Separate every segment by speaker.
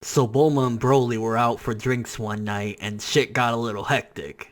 Speaker 1: So Bulma and Broly were out for drinks one night and shit got a little hectic.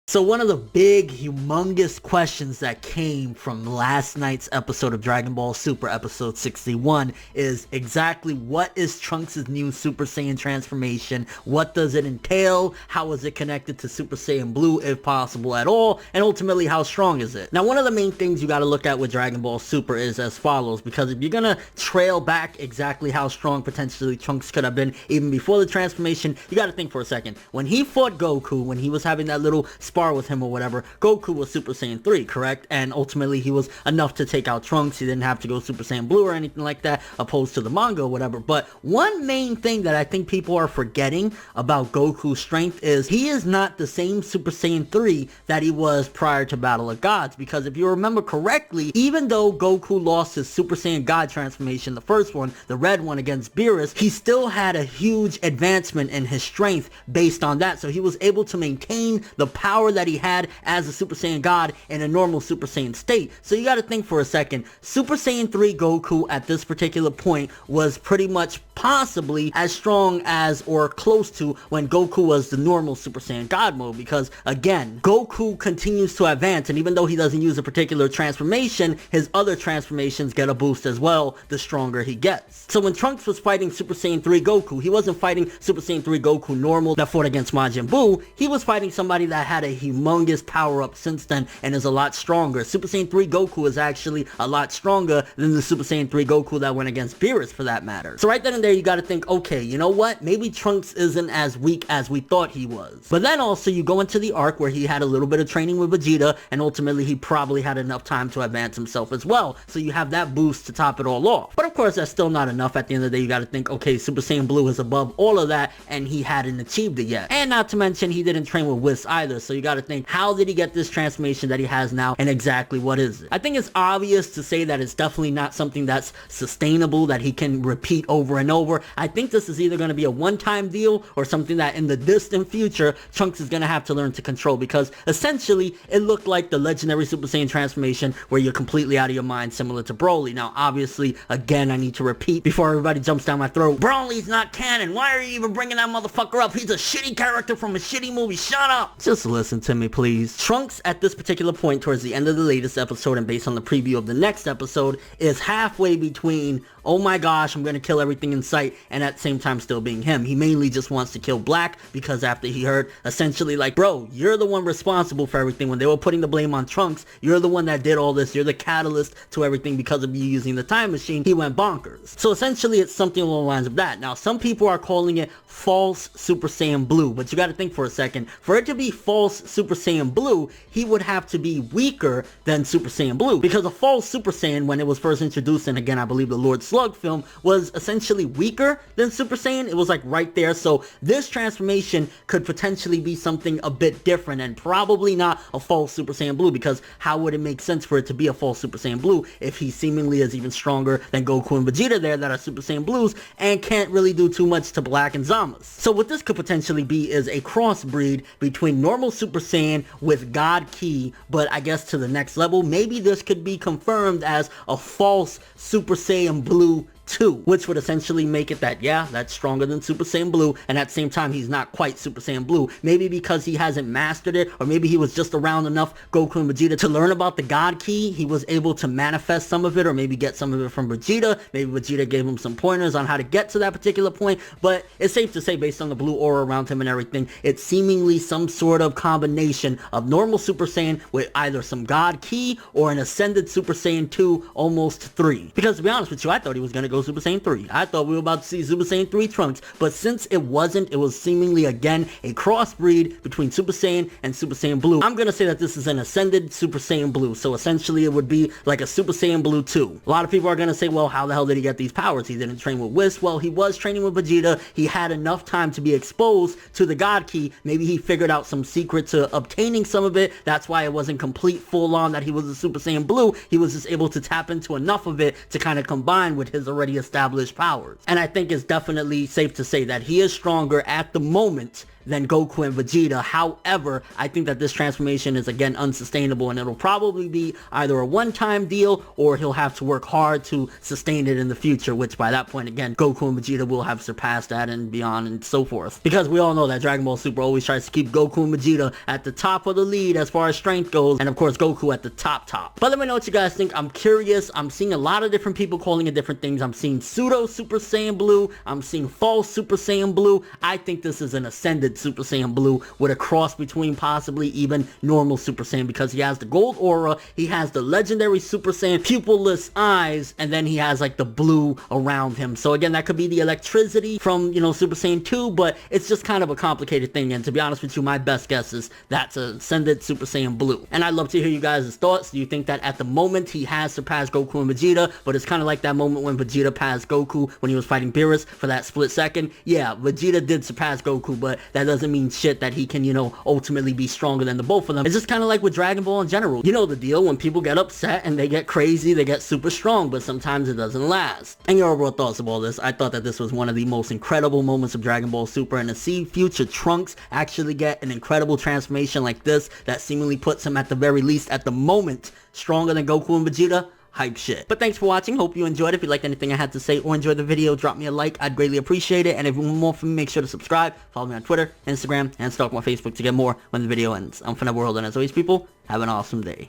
Speaker 1: So one of the big, humongous questions that came from last night's episode of Dragon Ball Super episode 61 is exactly what is Trunks' new Super Saiyan transformation? What does it entail? How is it connected to Super Saiyan Blue, if possible at all? And ultimately, how strong is it? Now, one of the main things you gotta look at with Dragon Ball Super is as follows, because if you're gonna trail back exactly how strong potentially Trunks could have been even before the transformation, you gotta think for a second. When he fought Goku, when he was having that little spar with him or whatever, Goku was Super Saiyan 3, correct? And ultimately he was enough to take out Trunks. He didn't have to go Super Saiyan Blue or anything like that, opposed to the manga or whatever. But one main thing that I think people are forgetting about Goku's strength is he is not the same Super Saiyan 3 that he was prior to Battle of Gods, because if you remember correctly, even though Goku lost his Super Saiyan God transformation, the first one, the red one against Beerus, he still had a huge advancement in his strength based on that. So he was able to maintain the power that he had as a Super Saiyan God in a normal Super Saiyan state. So you gotta think for a second. Super Saiyan 3 Goku at this particular point was pretty much possibly as strong as or close to when Goku was the normal Super Saiyan God mode, because again, Goku continues to advance, and even though he doesn't use a particular transformation, his other transformations get a boost as well the stronger he gets. So when Trunks was fighting Super Saiyan 3 Goku, he wasn't fighting Super Saiyan 3 Goku normal that fought against Majin Buu. He was fighting somebody that had a humongous power up since then and is a lot stronger. Super Saiyan 3 Goku is actually a lot stronger than the Super Saiyan 3 Goku that went against Beerus, for that matter. So right then and there you gotta think, okay, you know what? Maybe Trunks isn't as weak as we thought he was. But then also you go into the arc where he had a little bit of training with Vegeta, and ultimately he probably had enough time to advance himself as well. So you have that boost to top it all off. But of course that's still not enough. At the end of the day you gotta think, okay, Super Saiyan Blue is above all of that and he hadn't achieved it yet. And not to mention he didn't train with Whis either, so you gotta think, how did he get this transformation that he has now, and exactly what is it? I think it's obvious to say that it's definitely not something that's sustainable, that he can repeat over and over. I think this is either going to be a one-time deal or something that in the distant future Trunks is going to have to learn to control, because essentially it looked like the legendary Super Saiyan transformation where you're completely out of your mind, similar to Broly. Now obviously, again, I need to repeat before everybody jumps down my throat, Broly's not canon. Why are you even bringing that motherfucker up? He's a shitty character from a shitty movie. Shut up! Just listen to me, please. Trunks at this particular point towards the end of the latest episode, and based on the preview of the next episode, is halfway between, oh my gosh, I'm gonna kill everything in sight, and at the same time still being him. He mainly just wants to kill Black, because after he heard essentially like, bro, you're the one responsible for everything. When they were putting the blame on Trunks, you're the one that did all this, you're the catalyst to everything because of you using the time machine. He went bonkers. So essentially it's something along the lines of that. Now some people are calling it false Super Saiyan Blue, but you gotta think for a second. For it to be false Super Saiyan Blue, he would have to be weaker than Super Saiyan Blue, because a false Super Saiyan, when it was first introduced, and again I believe the Lord Slug film, was essentially weaker than Super Saiyan. It was like right there. So this transformation could potentially be something a bit different, and probably not a false Super Saiyan Blue, because how would it make sense for it to be a false Super Saiyan Blue if he seemingly is even stronger than Goku and Vegeta there, that are Super Saiyan Blues and can't really do too much to Black and Zama's. So what this could potentially be is a crossbreed between normal Super Saiyan with God Ki, but I guess to the next level. Maybe this could be confirmed as a false Super Saiyan Blue 2, which would essentially make it that, yeah, that's stronger than Super Saiyan Blue, and at the same time he's not quite Super Saiyan Blue. Maybe because he hasn't mastered it, or maybe he was just around enough Goku and Vegeta to learn about the God Ki. He was able to manifest some of it, or maybe get some of it from Vegeta. Maybe Vegeta gave him some pointers on how to get to that particular point. But it's safe to say, based on the blue aura around him and everything, it's seemingly some sort of combination of normal Super Saiyan with either some God Ki or an ascended Super Saiyan 2, almost 3. Because to be honest with you, I thought he was going to go Super Saiyan 3. I thought we were about to see Super Saiyan 3 Trunks, but since it wasn't, it was seemingly again a crossbreed between Super Saiyan and Super Saiyan Blue. I'm gonna say that this is an ascended Super Saiyan Blue, so essentially it would be like a Super Saiyan Blue 2. A lot of people are gonna say, well, how the hell did he get these powers? He didn't train with Whis. Well, he was training with Vegeta. He had enough time to be exposed to the God Ki. Maybe he figured out some secret to obtaining some of it. That's why it wasn't complete full on that he was a Super Saiyan Blue. He was just able to tap into enough of it to kind of combine with his already already established powers. And I think it's definitely safe to say that he is stronger at the moment than Goku and Vegeta. However, I think that this transformation is again unsustainable, and it'll probably be either a one-time deal or he'll have to work hard to sustain it in the future, which by that point again Goku and Vegeta will have surpassed that and beyond and so forth. Because we all know that Dragon Ball Super always tries to keep Goku and Vegeta at the top of the lead as far as strength goes, and of course Goku at the top. But let me know what you guys think. I'm curious. I'm seeing a lot of different people calling it different things. I'm seeing Pseudo Super Saiyan Blue. I'm seeing False Super Saiyan Blue. I think this is an Ascended Super Saiyan Blue with a cross between possibly even normal Super Saiyan, because he has the gold aura, he has the legendary Super Saiyan pupilless eyes, and then he has like the blue around him. So again, that could be the electricity from, you know, Super Saiyan 2, but it's just kind of a complicated thing, and to be honest with you, my best guess is that's a Ascended Super Saiyan Blue. And I'd love to hear you guys' thoughts. Do you think that at the moment he has surpassed Goku and Vegeta, but it's kind of like that moment when Vegeta passed Goku when he was fighting Beerus for that split second? Yeah, Vegeta did surpass Goku, but that doesn't mean shit that he can, you know, ultimately be stronger than the both of them. It's just kind of like with Dragon Ball in general. You know the deal, when people get upset and they get crazy, they get super strong, but sometimes it doesn't last. And your overall thoughts of all this? I thought that this was one of the most incredible moments of Dragon Ball Super, and to see future Trunks actually get an incredible transformation like this that seemingly puts him at the very least at the moment stronger than Goku and Vegeta, hype shit. But thanks for watching. Hope you enjoyed. If you liked anything I had to say or enjoyed the video, drop me a like. I'd greatly appreciate it. And if you want more from me, make sure to subscribe. Follow me on Twitter, Instagram, and stalk my Facebook to get more when the video ends. I'm ForneverWorld, and as always, people, have an awesome day.